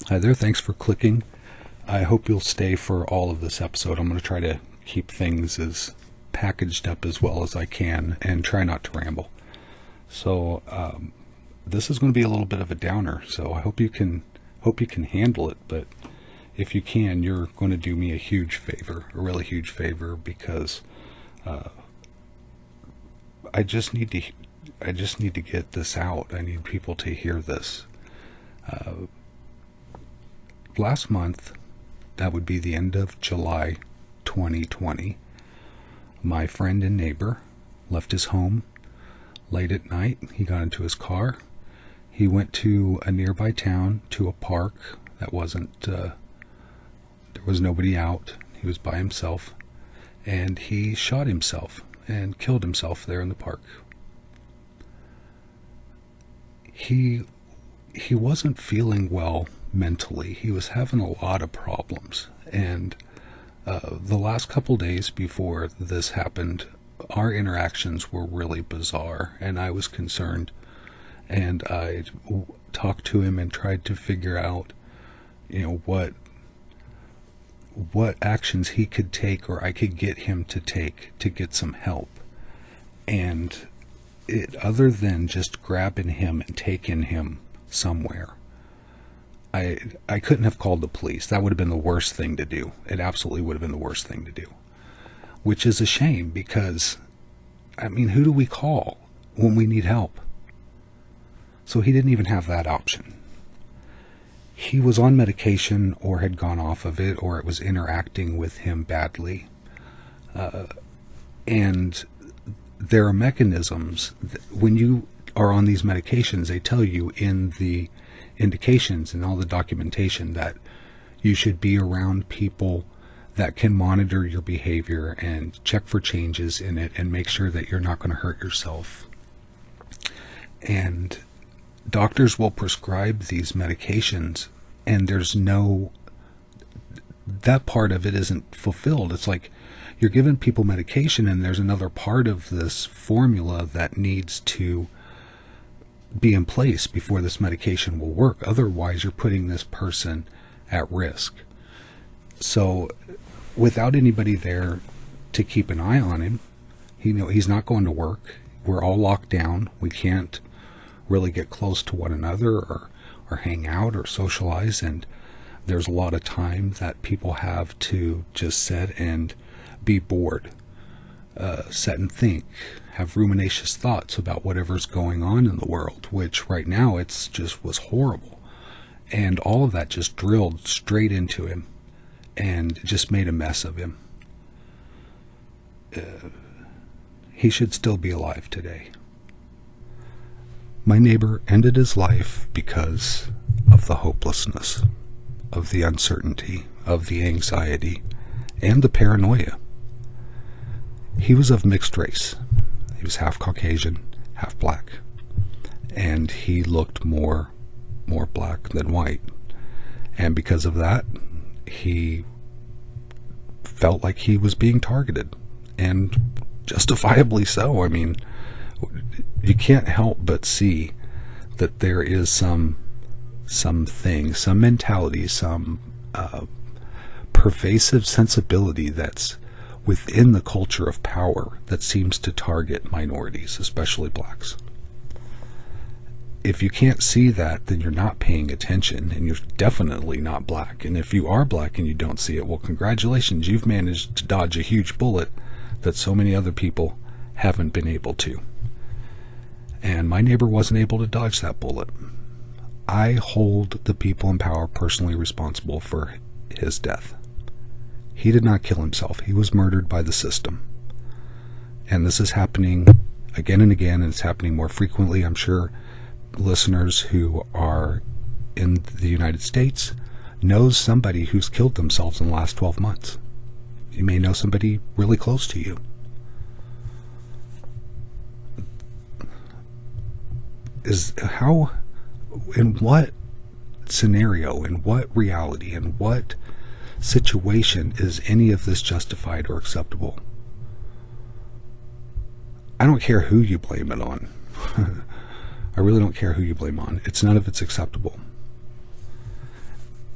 Hi there, thanks for clicking. I hope you'll stay for all of this episode. I'm going to try to keep things as packaged up as well as I can and try not to ramble. So this is going to be a little bit of a downer, so I hope you can handle it, but if you can, you're going to do me a huge favor, a really huge favor, because I just need to get this out. I need people to hear this. Last month, that would be the end of July 2020, my friend and neighbor left his home late at night. He got into his car. He went to a nearby town, to a park that wasn't, there was nobody out. He was by himself, and he shot himself and killed himself there in the park. He wasn't feeling well mentally. He was having a lot of problems, and the last couple days before this happened, our interactions were really bizarre, and I was concerned, and I talked to him and tried to figure out, what actions he could take or I could get him to take to get some help. And other than just grabbing him and taking him somewhere, I couldn't have called the police. That would have been the worst thing to do. It absolutely would have been the worst thing to do. Which is a shame, because, who do we call when we need help? So he didn't even have that option. He was on medication or had gone off of it, or it was interacting with him badly. And there are mechanisms. When you are on these medications, they tell you in the indications and all the documentation that you should be around people that can monitor your behavior and check for changes in it and make sure that you're not going to hurt yourself. And doctors will prescribe these medications, and that part of it isn't fulfilled. It's like you're giving people medication, and there's another part of this formula that needs to be in place before this medication will work. Otherwise, you're putting this person at risk. So without anybody there to keep an eye on him, he's not going to work. We're all locked down. We can't really get close to one another or hang out or socialize, and there's a lot of time that people have to just sit and be bored, sit and think, have ruminacious thoughts about whatever's going on in the world, which right now was horrible. And all of that just drilled straight into him and just made a mess of him. He should still be alive today. My neighbor ended his life because of the hopelessness, of the uncertainty, of the anxiety, and the paranoia. He was of mixed race. He was half Caucasian, half black, and he looked more black than white. And because of that, he felt like he was being targeted, and justifiably so. You can't help but see that there is some mentality, some pervasive sensibility that's within the culture of power that seems to target minorities, especially blacks. If you can't see that, then you're not paying attention, and you're definitely not black. And if you are black and you don't see it, well, congratulations, you've managed to dodge a huge bullet that so many other people haven't been able to. And my neighbor wasn't able to dodge that bullet. I hold the people in power personally responsible for his death. He did not kill himself. He was murdered by the system. And this is happening again and again, and it's happening more frequently. I'm sure listeners who are in the United States knows somebody who's killed themselves in the last 12 months. You may know somebody really close to you. In what scenario, in what reality, in what situation is any of this justified or acceptable? I don't care who you blame it on. I really don't care who you blame on. None of it's acceptable.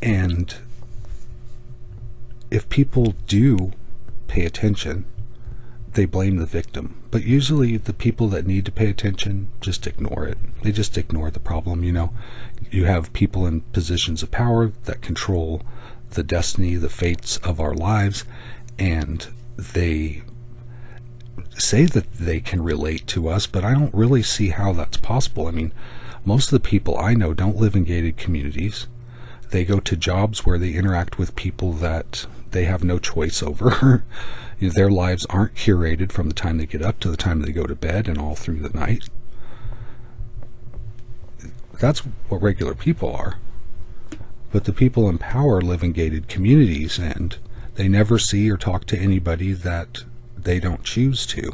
And if people do pay attention, they blame the victim. But usually the people that need to pay attention just ignore it. They just ignore the problem. You have people in positions of power that control the destiny, the fates of our lives, and they say that they can relate to us, but I don't really see how that's possible. I mean, most of the people I know don't live in gated communities. They go to jobs where they interact with people that they have no choice over. Their lives aren't curated from the time they get up to the time they go to bed and all through the night. That's what regular people are. But the people in power live in gated communities, and they never see or talk to anybody that they don't choose to.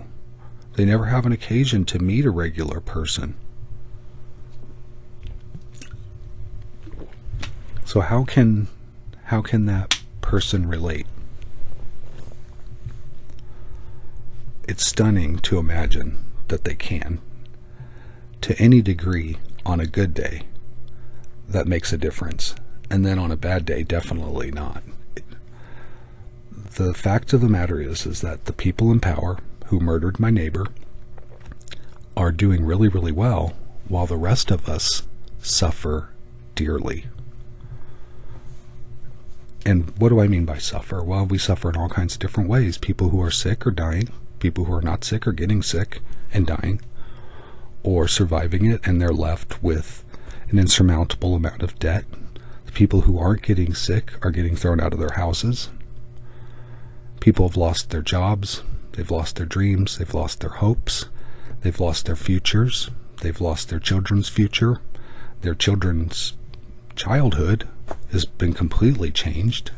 They never have an occasion to meet a regular person. So how can that person relate? It's stunning to imagine that they can. To any degree, on a good day, that makes a difference. And then on a bad day, definitely not. The fact of the matter is that the people in power who murdered my neighbor are doing really, really well, while the rest of us suffer dearly. And what do I mean by suffer? Well, we suffer in all kinds of different ways. People who are sick are dying. People who are not sick are getting sick and dying, or surviving it, and they're left with an insurmountable amount of debt. The people who aren't getting sick are getting thrown out of their houses. People have lost their jobs. They've lost their dreams. They've lost their hopes. They've lost their futures. They've lost their children's future. Their children's childhood has been completely changed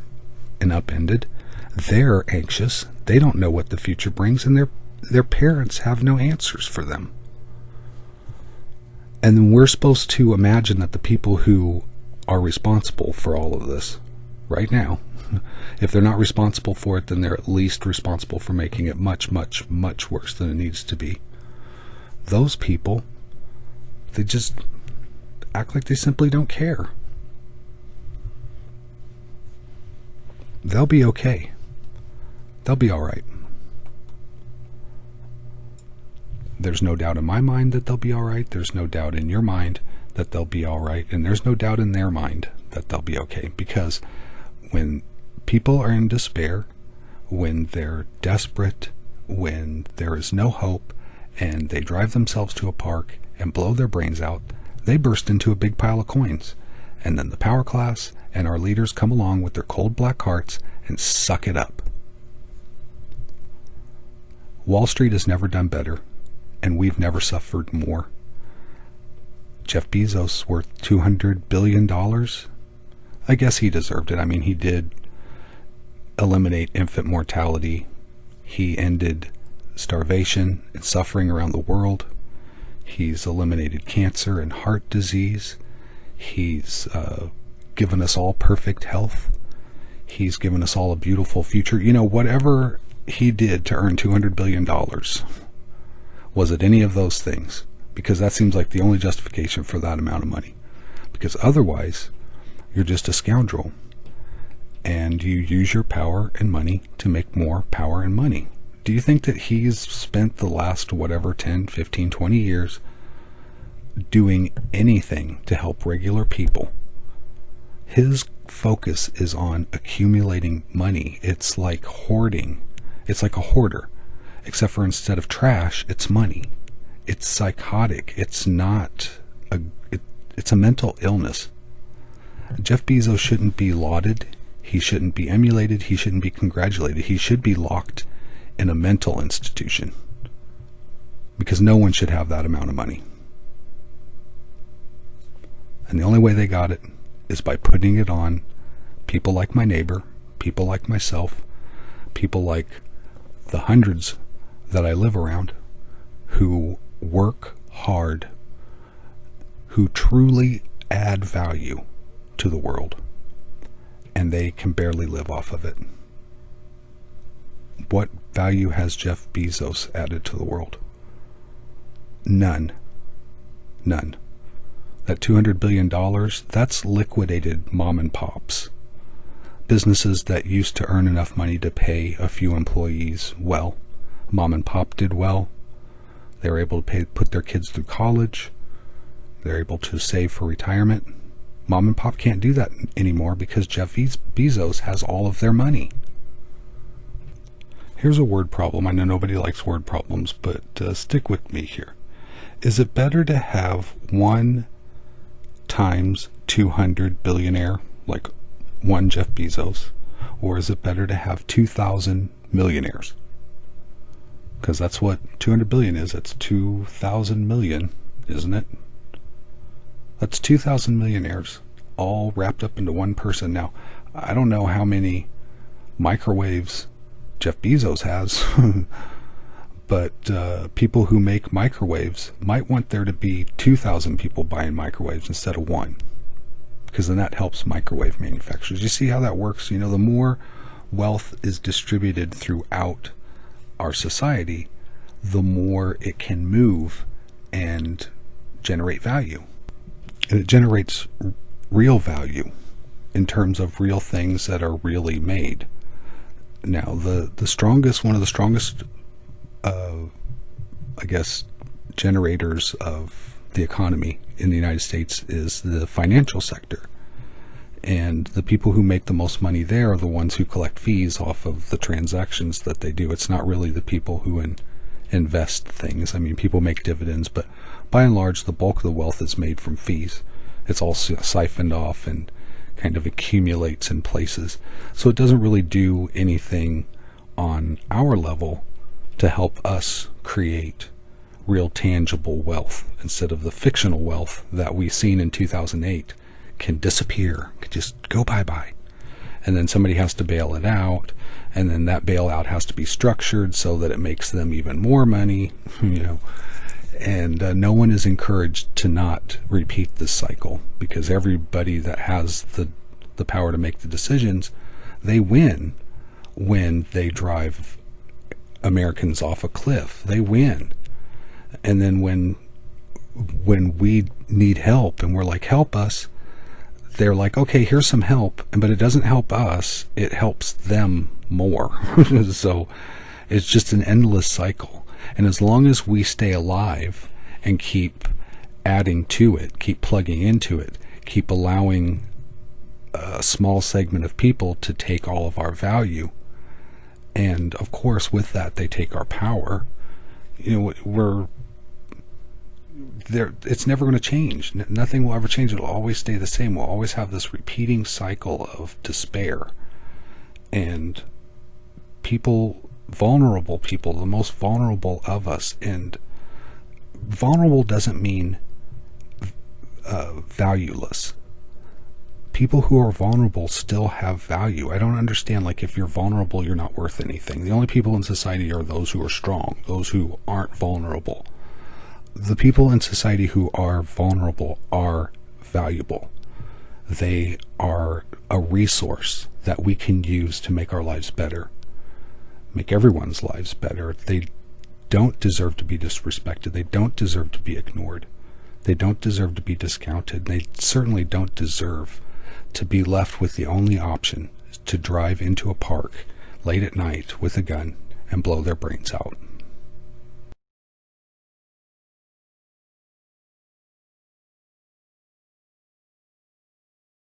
and upended. They're anxious. They don't know what the future brings, and their parents have no answers for them. And then we're supposed to imagine that the people who are responsible for all of this right now, if they're not responsible for it, then they're at least responsible for making it much, much, much worse than it needs to be. Those people, they just act like they simply don't care. They'll be okay. They'll be all right. There's no doubt in my mind that they'll be all right. There's no doubt in your mind that they'll be all right. And there's no doubt in their mind that they'll be okay. Because when people are in despair, when they're desperate, when there is no hope, and they drive themselves to a park and blow their brains out, they burst into a big pile of coins. And then the power class and our leaders come along with their cold black hearts and suck it up. Wall Street has never done better, and we've never suffered more. Jeff Bezos worth $200 billion. I guess he deserved it. I mean, he did eliminate infant mortality. He ended starvation and suffering around the world. He's eliminated cancer and heart disease. He's given us all perfect health. He's given us all a beautiful future. Whatever he did to earn $200 billion, was it any of those things? Because that seems like the only justification for that amount of money. Because otherwise, you're just a scoundrel. And you use your power and money to make more power and money. Do you think that he's spent the last 10, 15, 20 years doing anything to help regular people? His focus is on accumulating money. It's like hoarding. It's like a hoarder, except for instead of trash, it's money. It's psychotic. It's not it's a mental illness. Jeff Bezos shouldn't be lauded. He shouldn't be emulated. He shouldn't be congratulated. He should be locked in a mental institution, because no one should have that amount of money. And the only way they got it is by putting it on people like my neighbor, people like myself, people like the hundreds that I live around who work hard, who truly add value to the world, and they can barely live off of it. What value has Jeff Bezos added to the world? None. That $200 billion, that's liquidated mom and pops. Businesses that used to earn enough money to pay a few employees well. Mom and pop did well. They were able to put their kids through college. They're able to save for retirement. Mom and pop can't do that anymore because Jeff Bezos has all of their money. Here's a word problem. I know nobody likes word problems, but stick with me here. Is it better to have 1 times 200 billionaire, like one Jeff Bezos, or is it better to have 2,000 millionaires? Because that's what 200 billion is. It's 2,000 million, isn't it? That's 2,000 millionaires all wrapped up into one person. Now, I don't know how many microwaves Jeff Bezos has, but people who make microwaves might want there to be 2,000 people buying microwaves instead of one, because then that helps microwave manufacturers. You see how that works? You know, the more wealth is distributed throughout our society, the more it can move and generate value. And it generates real value in terms of real things that are really made. Now, one of the strongest, I guess, generators of the economy in the United States is the financial sector. And the people who make the most money there are the ones who collect fees off of the transactions that they do. It's not really the people who invest things. I mean, people make dividends, but by and large, the bulk of the wealth is made from fees. It's all siphoned off and kind of accumulates in places. So it doesn't really do anything on our level to help us create real tangible wealth, instead of the fictional wealth that we seen in 2008 can disappear, can just go bye-bye. And then somebody has to bail it out, and then that bailout has to be structured so that it makes them even more money, and no one is encouraged to not repeat this cycle, because everybody that has the power to make the decisions, they win when they drive Americans off a cliff. They win. And then when we need help and we're like, help us, they're like, okay, here's some help, but it doesn't help us, it helps them more. So it's just an endless cycle. And as long as we stay alive and keep adding to it, keep plugging into it, keep allowing a small segment of people to take all of our value, and of course with that they take our power, we're there. It's never going to change. Nothing will ever change. It'll always stay the same. We'll always have this repeating cycle of despair. And people, vulnerable people, the most vulnerable of us, and vulnerable doesn't mean valueless. People who are vulnerable still have value. I don't understand, like, if you're vulnerable, you're not worth anything. The only people in society are those who are strong, those who aren't vulnerable. The people in society who are vulnerable are valuable. They are a resource that we can use to make our lives better, make everyone's lives better. They don't deserve to be disrespected. They don't deserve to be ignored. They don't deserve to be discounted. They certainly don't deserve to be left with the only option to drive into a park late at night with a gun and blow their brains out.